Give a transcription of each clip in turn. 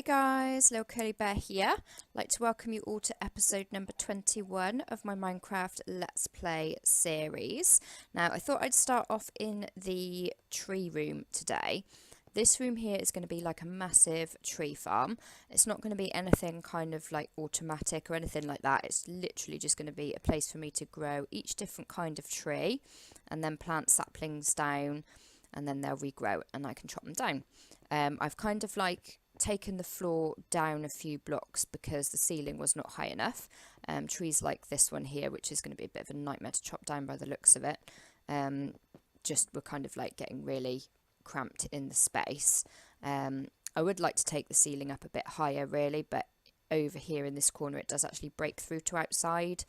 Hey guys, Lilcurlybear here. I'd like to welcome you all to episode number 21 of my Minecraft Let's Play series. Now, I thought I'd start off in the tree room today. This room here is going to be like a massive tree farm. It's not going to be anything kind of like automatic or anything like that. It's literally just going to be a place for me to grow each different kind of tree and then plant saplings down, and then they'll regrow and I can chop them down. I've kind of like taken the floor down a few blocks because the ceiling was not high enough. Trees like this one here, which is going to be a bit of a nightmare to chop down by the looks of it, just were kind of like getting really cramped in the space. I would like to take the ceiling up a bit higher really, but over here in this corner it does actually break through to outside,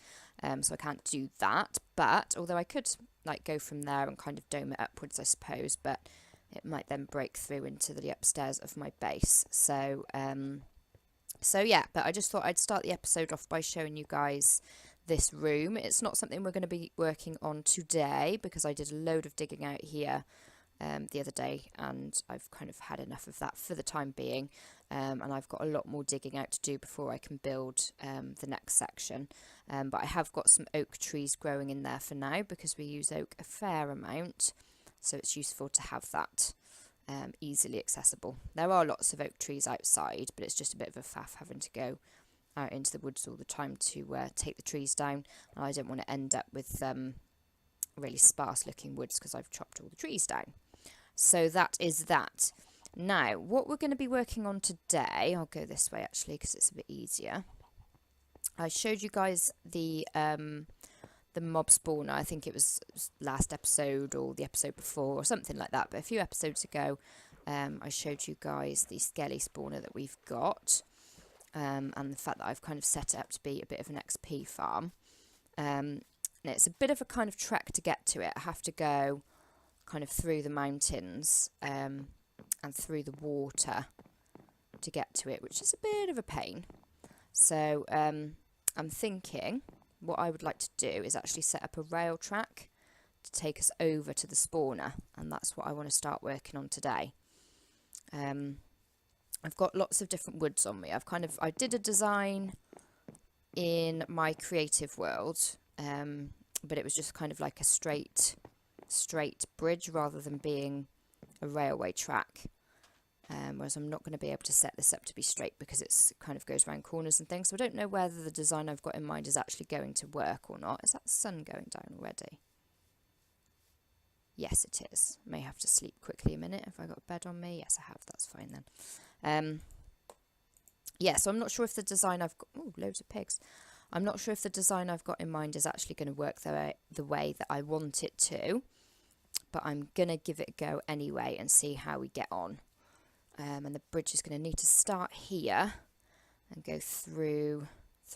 so I can't do that. But although I could like go from there and kind of dome it upwards, I suppose, but it might then break through into the upstairs of my base. So yeah, but I just thought I'd start the episode off by showing you guys this room. It's not something we're going to be working on today because I did a load of digging out here the other day, and I've kind of had enough of that for the time being, and I've got a lot more digging out to do before I can build the next section. But I have got some oak trees growing in there for now because we use oak a fair amount. So it's useful to have that easily accessible. There are lots of oak trees outside, but it's just a bit of a faff having to go out into the woods all the time to take the trees down. And I don't want to end up with really sparse looking woods because I've chopped all the trees down. So that is that. Now, what we're going to be working on today, I'll go this way actually because it's a bit easier. I showed you guys the mob spawner. I think it was last episode or the episode before or something like that, but a few episodes ago I showed you guys the skelly spawner that we've got, and the fact that I've kind of set it up to be a bit of an XP farm. And it's a bit of a kind of trek to get to it. I have to go kind of through the mountains and through the water to get to it, which is a bit of a pain. So I'm thinking what I would like to do is actually set up a rail track to take us over to the spawner, and that's what I want to start working on today. I've got lots of different woods on me. I did a design in my creative world, but it was just kind of like a straight bridge rather than being a railway track. Whereas I'm not going to be able to set this up to be straight because it kind of goes around corners and things. So I don't know whether the design I've got in mind is actually going to work or not. Is that the sun going down already? Yes, it is. May have to sleep quickly a minute. Have I got a bed on me? Yes, I have. That's fine then. Yeah, so I'm not sure if the design I've got... Oh, loads of pigs. I'm not sure if the design I've got in mind is actually going to work the way that I want it to. But I'm going to give it a go anyway and see how we get on. And the bridge is going to need to start here and go through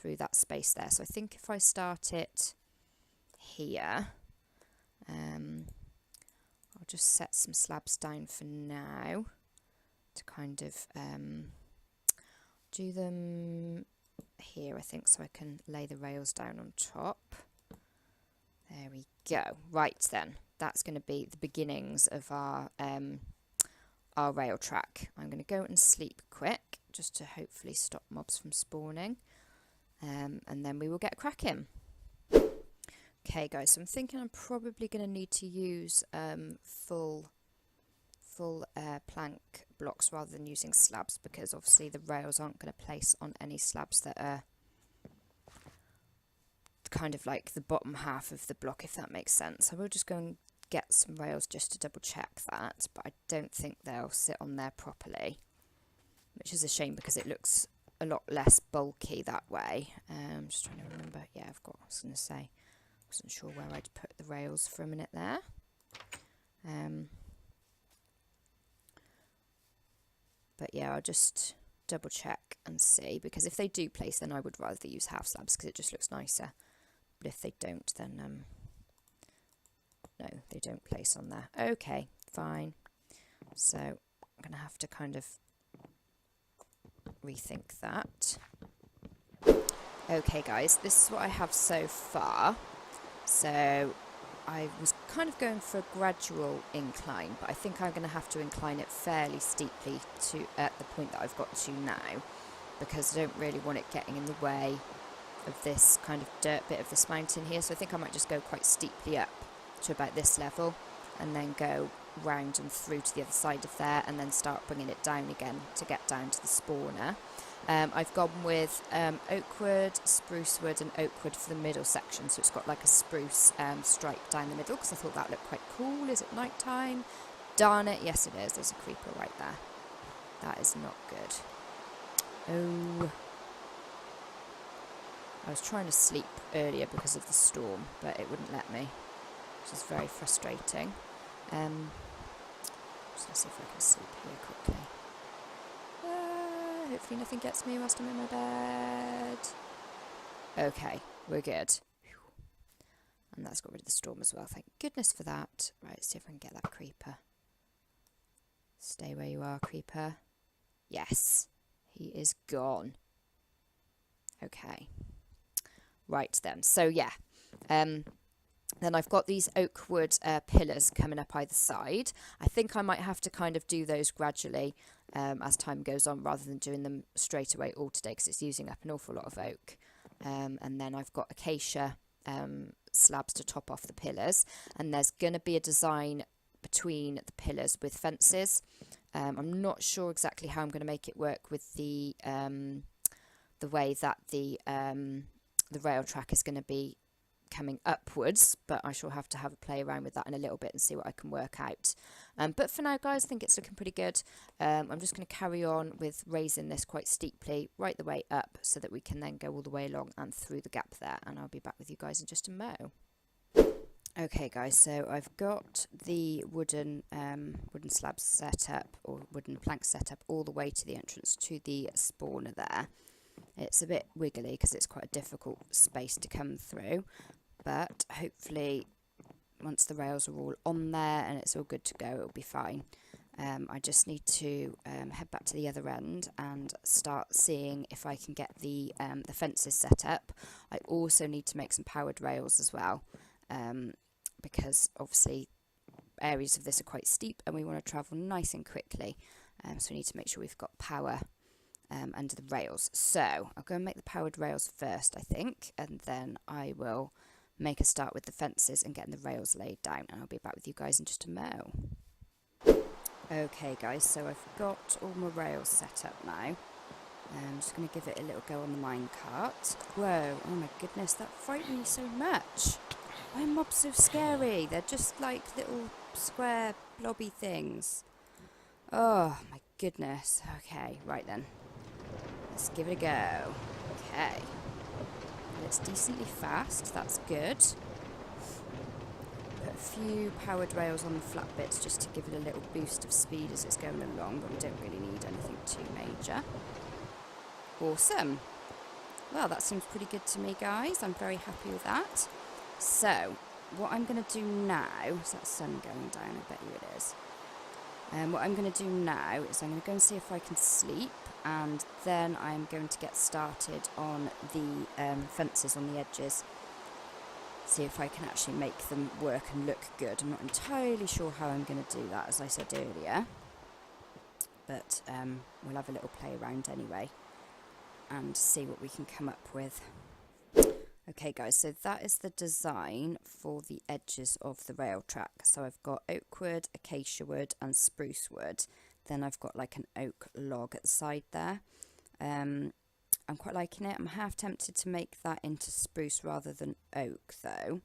that space there. So I think if I start it here, I'll just set some slabs down for now to kind of do them here, I think, so I can lay the rails down on top. There we go. Right then, that's going to be the beginnings of our rail track. I'm going to go and sleep quick just to hopefully stop mobs from spawning, and then we will get cracking. Okay guys, so I'm thinking I'm probably going to need to use full plank blocks rather than using slabs, because obviously the rails aren't going to place on any slabs that are kind of like the bottom half of the block, if that makes sense. I will just go and get some rails just to double check that, but I don't think they'll sit on there properly, which is a shame because it looks a lot less bulky that way. I'm just trying to remember. Yeah, I was going to say, wasn't sure where I'd put the rails for a minute there. But yeah, I'll just double check and see, because if they do place, then I would rather use half slabs because it just looks nicer. But if they don't, then no, they don't place on there. Okay, fine. So I'm going to have to kind of rethink that. Okay guys, this is what I have so far. So I was kind of going for a gradual incline, but I think I'm going to have to incline it fairly steeply to at the point that I've got to now, because I don't really want it getting in the way of this kind of dirt bit of this mountain here. So I think I might just go quite steeply up to about this level and then go round and through to the other side of there, and then start bringing it down again to get down to the spawner. I've gone with oak wood, spruce wood and oak wood for the middle section, so it's got like a spruce stripe down the middle, because I thought that looked quite cool. Is it night time? Darn it, yes it is. There's a creeper right there. That is not good. Oh, I was trying to sleep earlier because of the storm, but it wouldn't let me, which is very frustrating. Just gonna see if I can sleep here quickly. Hopefully nothing gets me whilst I'm in my bed. Okay, we're good. And that's got rid of the storm as well. Thank goodness for that. Right, let's see if I can get that creeper. Stay where you are, creeper. Yes, he is gone. Okay. Right then, so yeah. Then I've got these oak wood pillars coming up either side. I think I might have to kind of do those gradually as time goes on, rather than doing them straight away all today, because it's using up an awful lot of oak. And then I've got acacia slabs to top off the pillars, and there's going to be a design between the pillars with fences. I'm not sure exactly how I'm going to make it work with the way that the rail track is going to be coming upwards, but I shall have to have a play around with that in a little bit and see what I can work out. But for now, guys, I think it's looking pretty good. I'm just going to carry on with raising this quite steeply right the way up, so that we can then go all the way along and through the gap there, and I'll be back with you guys in just a mo. Okay guys, so I've got the wooden slabs set up, or wooden planks set up, all the way to the entrance to the spawner there. It's a bit wiggly because it's quite a difficult space to come through, but hopefully once the rails are all on there and it's all good to go, it'll be fine. I just need to head back to the other end and start seeing if I can get the fences set up. I also need to make some powered rails as well, because obviously areas of this are quite steep and we want to travel nice and quickly, so we need to make sure we've got power under the rails. So I'll go and make the powered rails first, I think, and then I will make a start with the fences and getting the rails laid down, and I'll be back with you guys in just a mo. Okay guys, so I've got all my rails set up now. I'm just going to give it a little go on the minecart. Whoa, oh my goodness, that frightened me so much. Why are mobs so scary? They're just like little square blobby things. Oh my goodness. Okay, right then. Let's give it a go. Okay. It's decently fast, that's good. Put a few powered rails on the flat bits just to give it a little boost of speed as it's going along, but we don't really need anything too major. Awesome. Well, that seems pretty good to me, guys. I'm very happy with that. So, what I'm going to do now, is that sun going down? I bet you it is. What I'm going to do now is I'm going to go and see if I can sleep, and then I'm going to get started on the fences on the edges. See if I can actually make them work and look good. I'm not entirely sure how I'm going to do that, as I said earlier. But we'll have a little play around anyway and see what we can come up with. Okay guys, so that is the design for the edges of the rail track. So I've got oak wood, acacia wood and spruce wood. Then I've got like an oak log at the side there. I'm quite liking it. I'm half tempted to make that into spruce rather than oak though.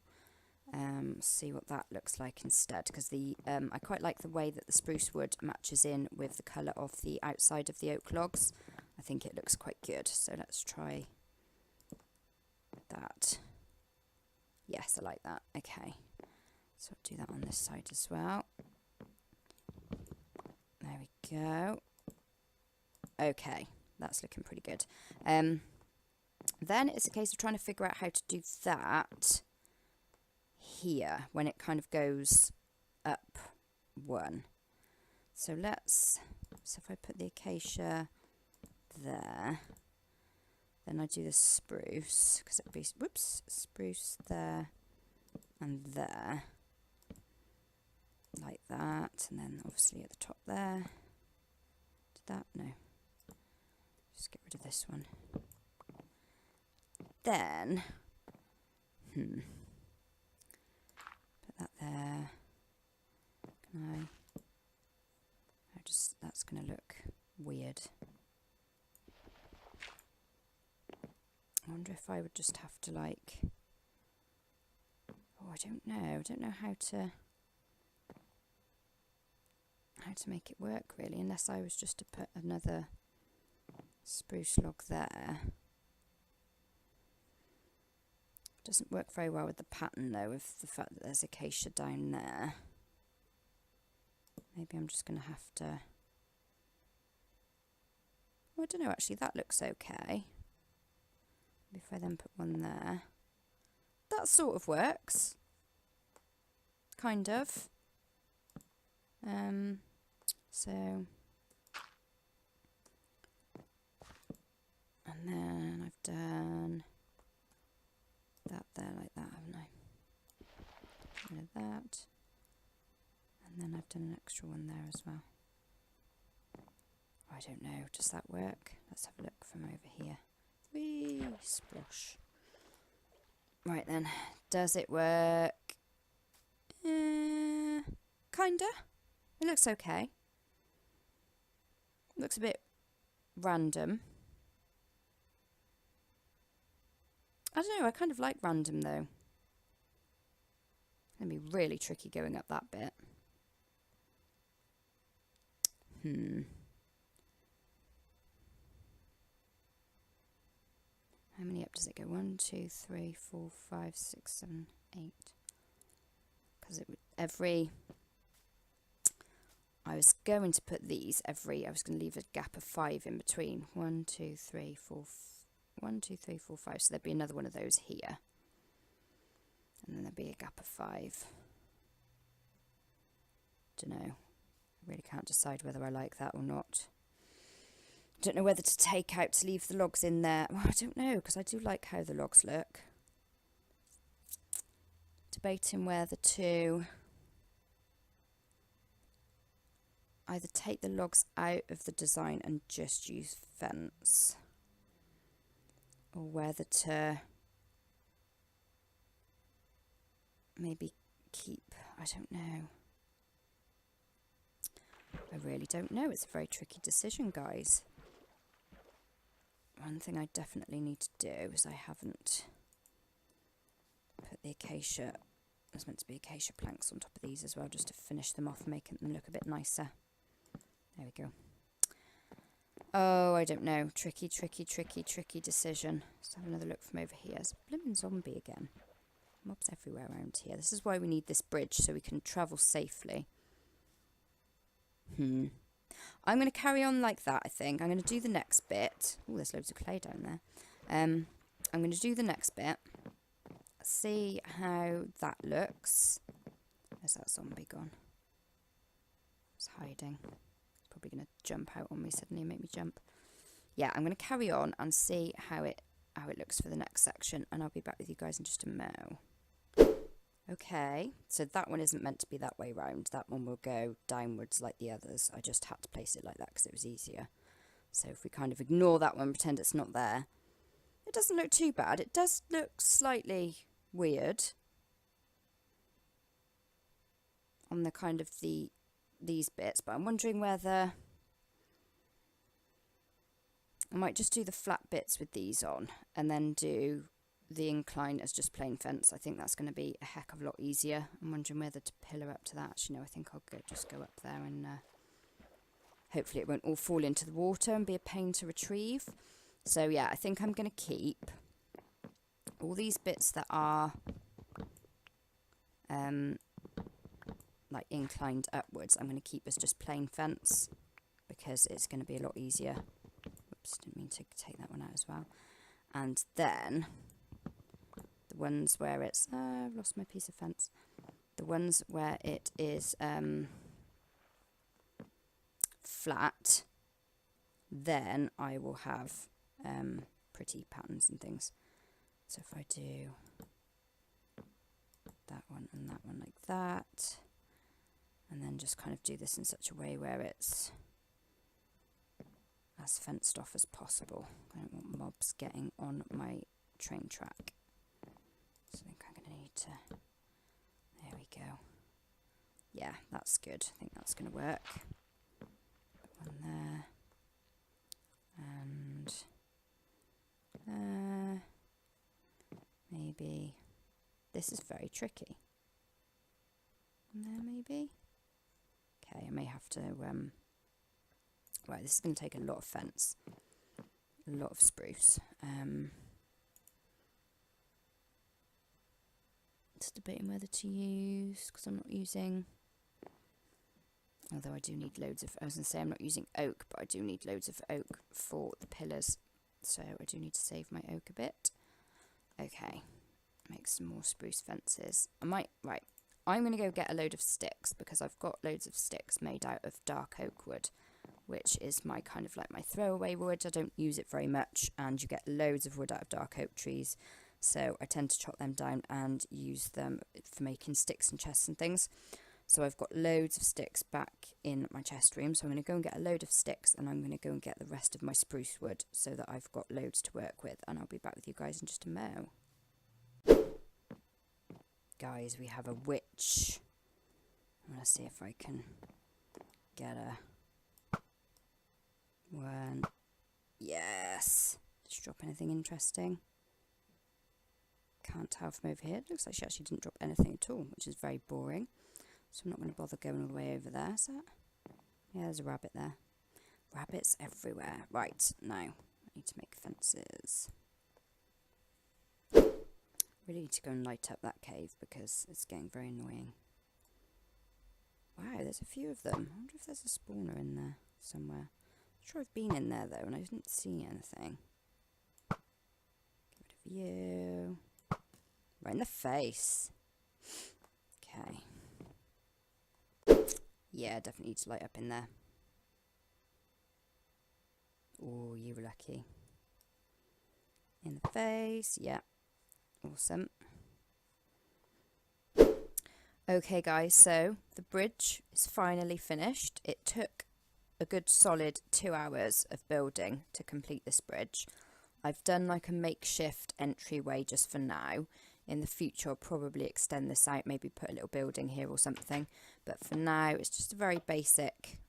See what that looks like instead, because the I quite like the way that the spruce wood matches in with the colour of the outside of the oak logs. I think it looks quite good, so let's try that. Yes, I like that. Okay, so I'll do that on this side as well. There we go. Okay, that's looking pretty good. Then it's a case of trying to figure out how to do that here when it kind of goes up one. So if I put the acacia there, then I do the spruce, because it'd be, whoops, spruce there and there, like that, and then obviously at the top there. Did that? No. Just get rid of this one. Then, put that there. Can that's going to look weird. I wonder if I would just have to like, oh, I don't know how to make it work really, unless I was just to put another spruce log there. Doesn't work very well with the pattern though, with the fact that there's acacia down there. Maybe I'm just going to have to, well, I don't know actually, that looks okay. If I then put one there, that sort of works, kind of. So, and then I've done that there like that, haven't I? Get rid of that, and then I've done an extra one there as well. I don't know, does that work? Let's have a look from over here. Whee! Splosh. Right then, does it work? Kinda. It looks okay. Looks a bit random. I don't know, I kind of like random though. It's going to be really tricky going up that bit. How many up does it go? 1, 2, 3, 4, 5, 6, 7, 8. Because it would I was going to put these I was going to leave a gap of 5 in between. 1, 2, 3, 4, 1, 2, 3, 4, 5. So there'd be another one of those here. And then there'd be a gap of 5. Don't know. I really can't decide whether I like that or not. Don't know whether to take out to leave the logs in there. Well, I don't know, because I do like how the logs look. Debating whether to either take the logs out of the design and just use fence, or whether to maybe keep, I don't know. I really don't know. It's a very tricky decision, guys. One thing I definitely need to do is I haven't put the acacia, there's meant to be acacia planks on top of these as well, just to finish them off, making them look a bit nicer. There we go. Oh, I don't know. Tricky decision. Let's have another look from over here. There's a blimmin' zombie again. Mobs everywhere around here. This is why we need this bridge, so we can travel safely. I'm going to carry on like that, I think. I'm going to do the next bit. Oh, there's loads of clay down there. I'm going to do the next bit. See how that looks. Where's that zombie gone? It's hiding. It's probably going to jump out on me suddenly and make me jump. Yeah, I'm going to carry on and see how it looks for the next section, and I'll be back with you guys in just a mo. Okay, so that one isn't meant to be that way round. That one will go downwards like the others. I just had to place it like that because it was easier. So if we kind of ignore that one, pretend it's not there, it doesn't look too bad. It does look slightly weird on the kind of these bits, but I'm wondering whether I might just do the flat bits with these on and then do the incline as just plain fence. I think that's going to be a heck of a lot easier. I'm wondering whether to pillar up to that. Actually, no, I think I'll just go up there and hopefully it won't all fall into the water and be a pain to retrieve. So yeah, I think I'm going to keep all these bits that are like inclined upwards. I'm going to keep as just plain fence because it's going to be a lot easier. Oops, didn't mean to take that one out as well. And then the ones where it's I've lost my piece of fence. The ones where it is flat, then I will have pretty patterns and things. So if I do that one that. And then just kind of do this in such a way where it's as fenced off as possible. I don't want mobs getting on my train track. So I think I'm going to need to... There we go. Yeah, that's good. I think that's going to work. Put one there. And... maybe... This is very tricky. And there maybe? Okay, I may have to... Right, this is going to take a lot of fence. A lot of spruce. Just debating whether to use, because I'm not using... Although I do need loads of... I was going to say I'm not using oak, but I do need loads of oak for the pillars. So I do need to save my oak a bit. Okay. Make some more spruce fences. I might... Right. I'm going to go get a load of sticks, because I've got loads of sticks made out of dark oak wood, which is my kind of like my throwaway wood. I don't use it very much, and you get loads of wood out of dark oak trees. So I tend to chop them down and use them for making sticks and chests and things. So I've got loads of sticks back in my chest room. So I'm going to go and get a load of sticks, and I'm going to go and get the rest of my spruce wood so that I've got loads to work with. And I'll be back with you guys in just a mo. Guys, we have a witch. I'm going to see if I can get a one. Yes. Did she drop anything interesting? Can't tell from over here. It looks like she actually didn't drop anything at all, which is very boring. So I'm not going to bother going all the way over there. Is that? Yeah, there's a rabbit there. Rabbits everywhere. Right, now I need to make fences. Really need to go and light up that cave because it's getting very annoying. Wow, there's a few of them. I wonder if there's a spawner in there somewhere. I'm sure I've been in there though and I didn't see anything. Get rid of you. Right in the face. Okay. Yeah, definitely need to light up in there. Oh, you were lucky. In the face, yeah. Awesome. Okay guys, so the bridge is finally finished. It took a good solid 2 hours of building to complete this bridge. I've done like a makeshift entryway just for now. In the future I'll probably extend this out, maybe put a little building here or something. But for now it's just a very basic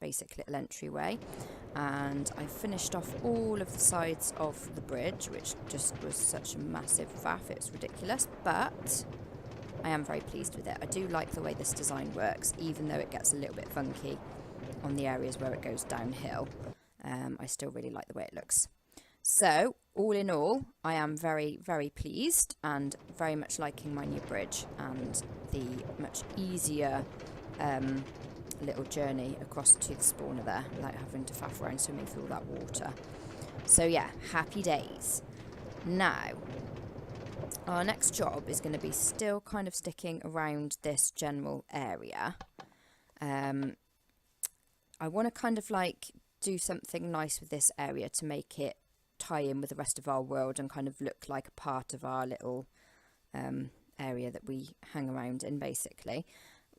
little entryway. And I finished off all of the sides of the bridge, which just was such a massive faff, it was ridiculous, but I am very pleased with it. I do like the way this design works, even though it gets a little bit funky on the areas where it goes downhill. I still really like the way it looks. So, all in all, I am very, very pleased and very much liking my new bridge and the much easier little journey across to the spawner there without having to faff around swimming through all that water. So yeah, happy days. Now, our next job is going to be still kind of sticking around this general area. I want to kind of like do something nice with this area to make it tie in with the rest of our world and kind of look like a part of our little area that we hang around in, basically.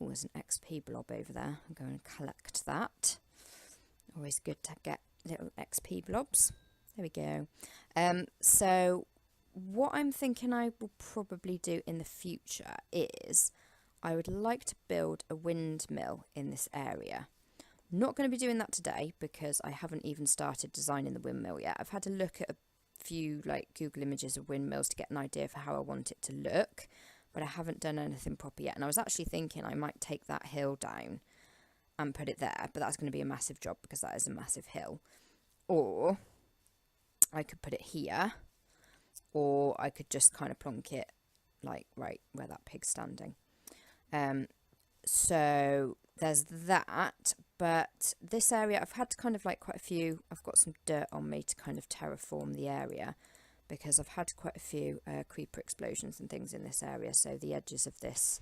Oh, there's an XP blob over there. I'm going to collect that. Always good to get little XP blobs. There we go. So what I'm thinking I will probably do in the future is I would like to build a windmill in this area. Not going to be doing that today because I haven't even started designing the windmill yet. I've had to look at a few like Google images of windmills to get an idea for how I want it to look. But I haven't done anything proper yet. And I was actually thinking I might take that hill down and put it there. But that's going to be a massive job because that is a massive hill. Or I could put it here. Or I could just kind of plonk it like right where that pig's standing. So there's that. But this area, I've had kind of like quite a few. I've got some dirt on me to kind of terraform the area. Because I've had quite a few creeper explosions and things in this area, so the edges of this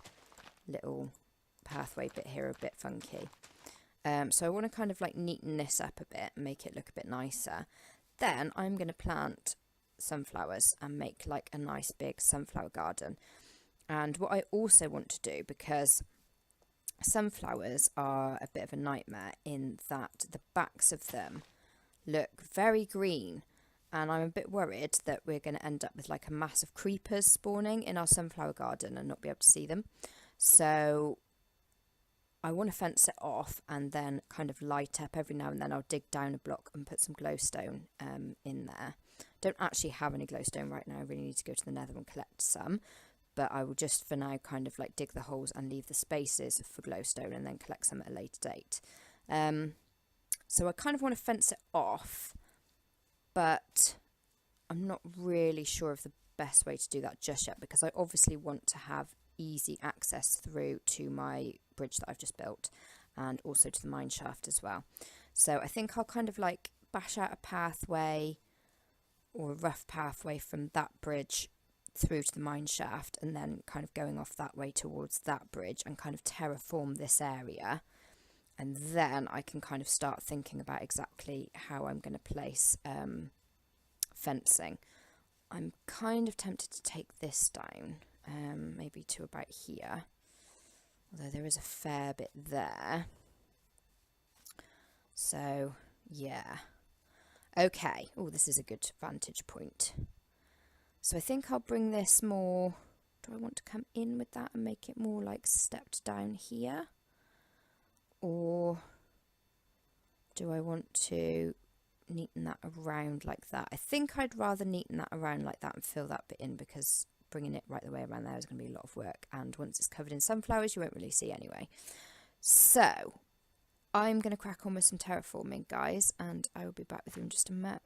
little pathway bit here are a bit funky. So I want to kind of like neaten this up a bit and make it look a bit nicer. Then I'm going to plant sunflowers and make like a nice big sunflower garden. And what I also want to do, because sunflowers are a bit of a nightmare in that the backs of them look very green, and I'm a bit worried that we're going to end up with like a mass of creepers spawning in our sunflower garden and not be able to see them. So I want to fence it off and then kind of light up every now and then. I'll dig down a block and put some glowstone in there. Don't actually have any glowstone right now. I really need to go to the nether and collect some. But I will just for now kind of like dig the holes and leave the spaces for glowstone and then collect some at a later date. So I kind of want to fence it off, but I'm not really sure of the best way to do that just yet, because I obviously want to have easy access through to my bridge that I've just built and also to the mine shaft as well. So I think I'll kind of like bash out a pathway or a rough pathway from that bridge through to the mine shaft, and then kind of going off that way towards that bridge and kind of terraform this area, and then I can kind of start thinking about exactly how I'm going to place fencing. I'm kind of tempted to take this down, maybe to about here, although there is a fair bit there. So yeah, okay. Oh, this is a good vantage point. So I think I'll bring this more, do I want to come in with that and make it more like stepped down here? Or do I want to neaten that around like that? I think I'd rather neaten that around like that and fill that bit in, because bringing it right the way around there is going to be a lot of work. And once it's covered in sunflowers, you won't really see anyway. So I'm going to crack on with some terraforming, guys, and I will be back with you in just a mo.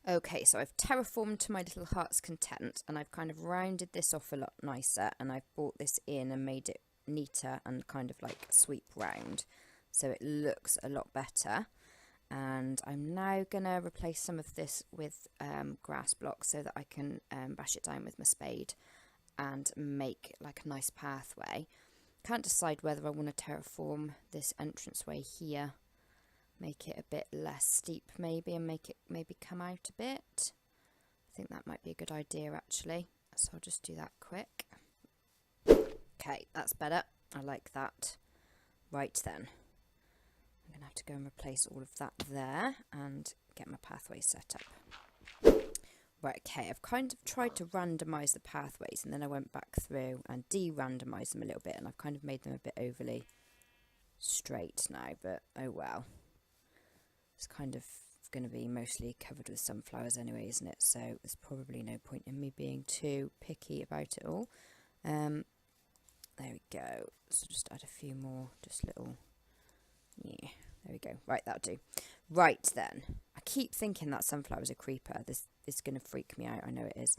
Okay, so I've terraformed to my little heart's content, and I've kind of rounded this off a lot nicer, and I've brought this in and made it neater and kind of like sweep round, so it looks a lot better. And I'm now going to replace some of this with grass blocks so that I can bash it down with my spade and make like a nice pathway. Can't decide whether I want to terraform this entranceway here, make it a bit less steep maybe, and make it maybe come out a bit. I think that might be a good idea actually, so I'll just do that quick. Okay, that's better. I like that. Right then, I'm going to have to go and replace all of that there and get my pathway set up. Right, okay, I've kind of tried to randomise the pathways, and then I went back through and de-randomised them a little bit, and I've kind of made them a bit overly straight now, but oh well. It's kind of going to be mostly covered with sunflowers anyway, isn't it? So there's probably no point in me being too picky about it all. There we go. So just add a few more, just little, yeah, there we go. Right, that'll do. Right then, I keep thinking that sunflower's a creeper. This is going to freak me out, I know it is.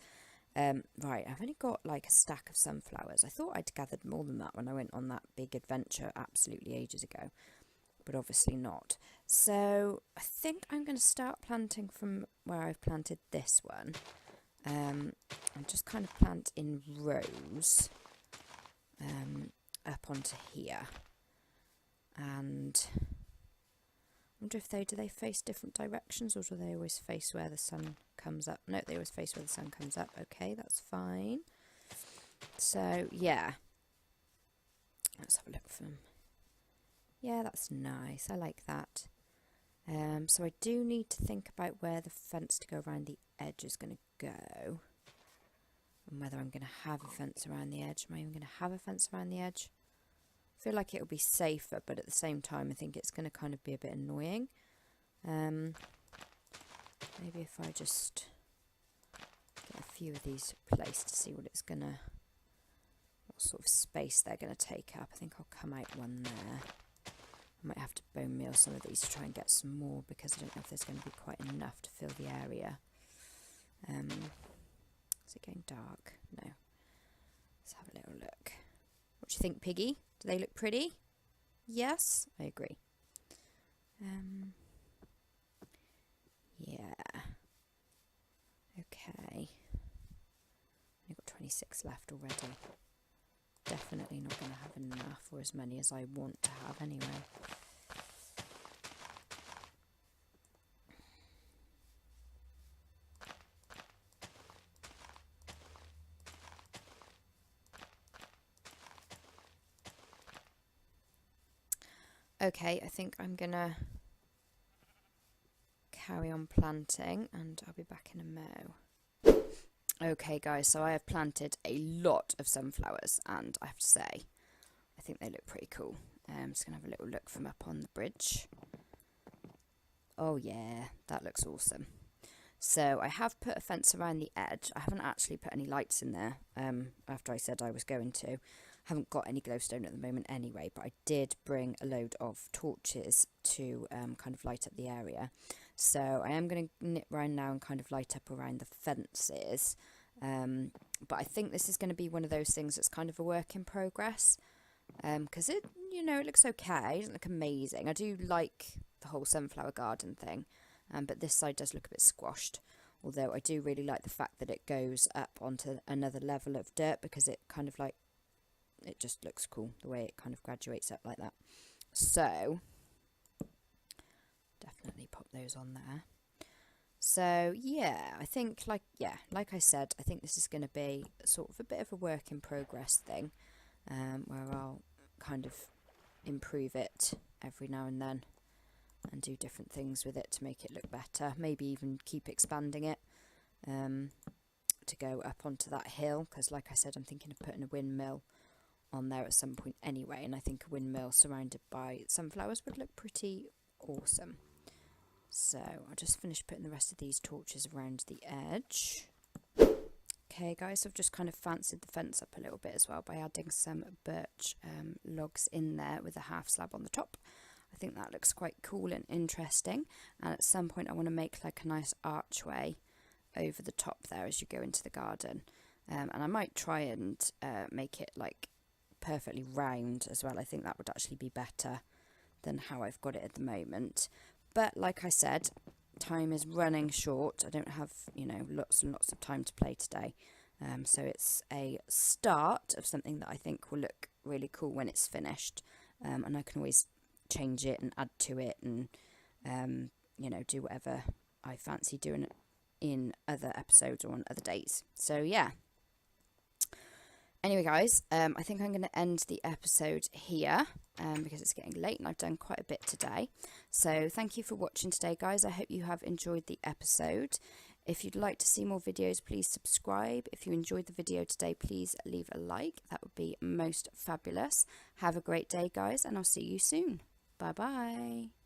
Right, I've only got like a stack of sunflowers. I thought I'd gathered more than that when I went on that big adventure absolutely ages ago, but obviously not. So I think I'm going to start planting from where I've planted this one, and just kind of plant in rows up onto here. And I wonder if do they face different directions, or do they always face where the sun comes up? No, they always face where the sun comes up. Okay, that's fine. So yeah, let's have a look for them. Yeah, that's nice. I like that. So I do need to think about where the fence to go around the edge is going to go, and whether I'm going to have a fence around the edge. Am I even going to have a fence around the edge? I feel like it'll be safer, but at the same time I think it's going to kind of be a bit annoying. Maybe if I just get a few of these placed to see what sort of space they're going to take up. I think I'll come out one there. I might have to bone meal some of these to try and get some more, because I don't know if there's going to be quite enough to fill the area. Is it getting dark? No. Let's have a little look. What do you think, Piggy? Do they look pretty? Yes, I agree. Yeah. Okay. I've got 26 left already. Definitely not going to have enough, or as many as I want to have anyway. Okay, I think I'm gonna carry on planting and I'll be back in a mo. Okay guys, so I have planted a lot of sunflowers and I have to say, I think they look pretty cool. I'm just going to have a little look from up on the bridge. Oh yeah, that looks awesome. So I have put a fence around the edge. I haven't actually put any lights in there after I said I was going to. I haven't got any glowstone at the moment anyway, but I did bring a load of torches to kind of light up the area. So I am going to nip round now and kind of light up around the fences. But I think this is going to be one of those things that's kind of a work in progress. Because it looks okay. It doesn't look amazing. I do like the whole sunflower garden thing. But this side does look a bit squashed. Although I do really like the fact that it goes up onto another level of dirt, because it kind of like, it just looks cool the way it kind of graduates up like that. So definitely pop those on there. So yeah, I think like I said, I think this is going to be sort of a bit of a work in progress thing, where I'll kind of improve it every now and then and do different things with it to make it look better. Maybe even keep expanding it to go up onto that hill, because like I said, I'm thinking of putting a windmill on there at some point anyway, and I think a windmill surrounded by sunflowers would look pretty awesome. So I'll just finish putting the rest of these torches around the edge. Okay guys, I've just kind of fancied the fence up a little bit as well by adding some birch logs in there with a half slab on the top. I think that looks quite cool and interesting, and at some point I want to make like a nice archway over the top there as you go into the garden, and I might try and make it like perfectly round as well. I think that would actually be better than how I've got it at the moment. But like I said, time is running short. I don't have, lots and lots of time to play today. So it's a start of something that I think will look really cool when it's finished. And I can always change it and add to it and, do whatever I fancy doing in other episodes or on other days. So yeah. Anyway, guys, I think I'm going to end the episode here because it's getting late and I've done quite a bit today. So thank you for watching today, guys. I hope you have enjoyed the episode. If you'd like to see more videos, please subscribe. If you enjoyed the video today, please leave a like. That would be most fabulous. Have a great day, guys, and I'll see you soon. Bye-bye.